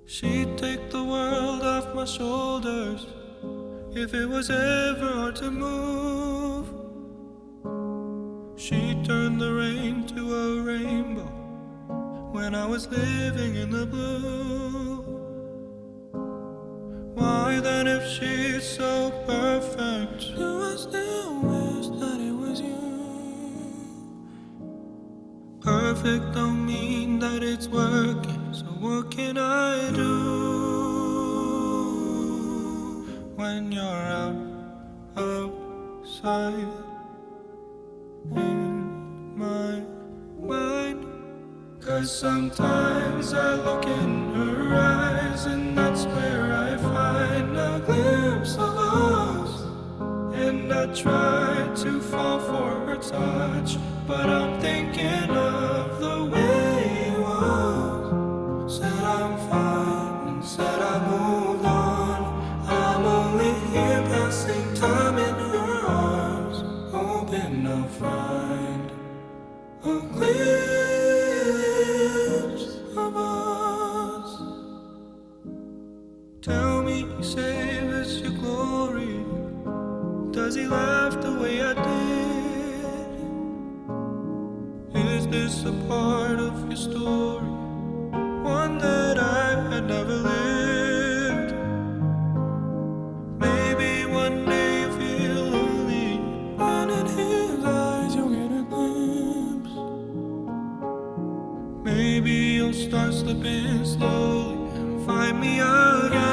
She'd take the world off my shoulders if it was ever hard to move. She'd turn the rain to a rainbow when I was living in the blue. Why then, if she's so perfect, do I still wish that it was you? Perfect don't mean that it's working, so what can I do when you're outside in my mind? 'Cause sometimes I look in her eyes, and that's where I find a glimpse of us. And I try to fall for her touch, but I'm thinking of the way it was. Said I'm fine and said I moved on. I'm only here passing time in her arms, hoping I'll find a glimpse of us. Tell me, save us your glory. Does he laugh the way I did? Is this a part of your story, one that I had never lived? Maybe one day you feel lonely, and in his eyes you'll get a glimpse. Maybe you'll start slipping slowly and find me again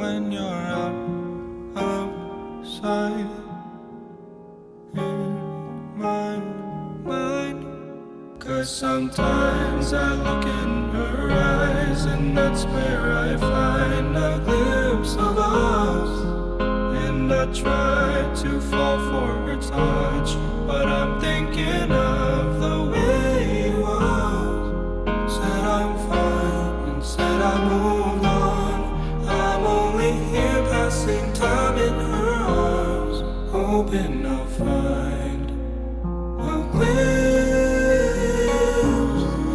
when you're outside in my mind. 'Cause sometimes I look in her eyes, and that's where I find a glimpse of us. And I try to fall for her touch, but I'm thinking of the way it was. Said I'm fine and said I moved on. I'm only here passing time in her arms, hoping I'll find a glimpse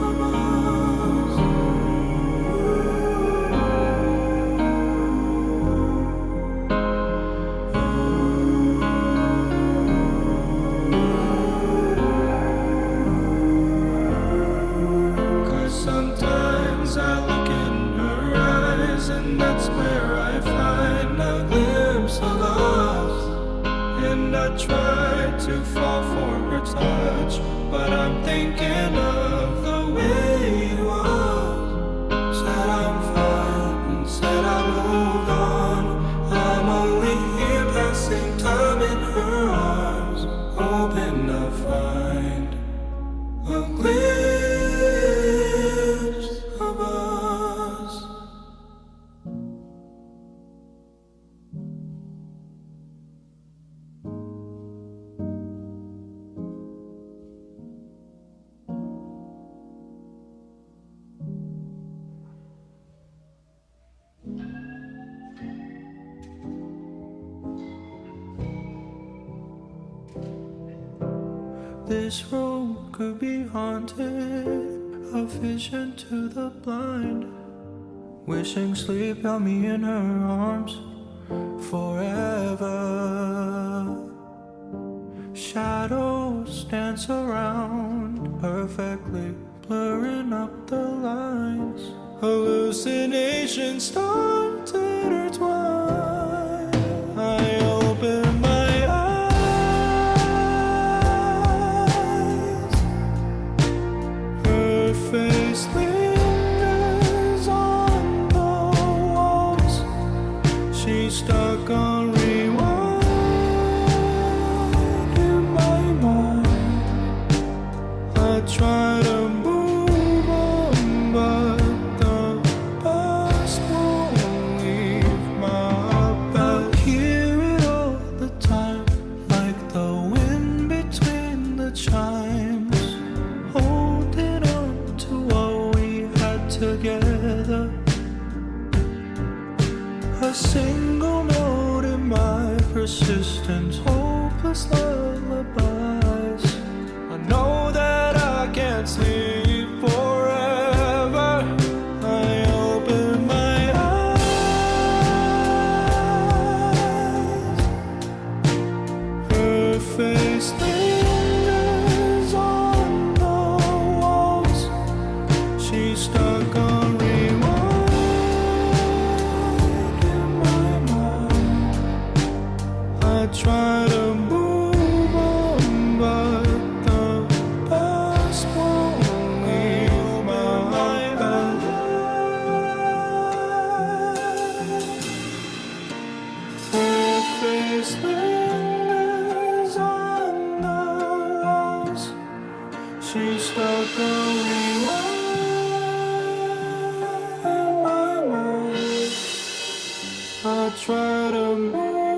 of us. 'Cause sometimes I look in her eyes, and that's where I find a glimpse of us. And I try to fall for her touch, but I'm thinking of the way it was. Said I'm fine and said I moved on. I'm only here passing time in her arms, hoping I'll find a glimpse of us. This room could be haunted, a vision to the blind, wishing sleep held me in her arms forever. Shadows dance around, perfectly blurring up the lines. Hallucinations start to intertwine. I open my eyes, her face lingers on the walls. She's stuck on rewind in my mind. I try to move on, but the past won't leave my heart. I hear it all the time, like the wind between the chimes. Hold together. A single note in my persistent, hopeless lullabies. I know that I can't sleep forever. I open my eyes. Her face lingers on the walls. She's stuck on rewind in my mind. I try to move on, but the past won't leave my bed. Her face lingers on the walls. She's stuck on rewind in my mind. I try to move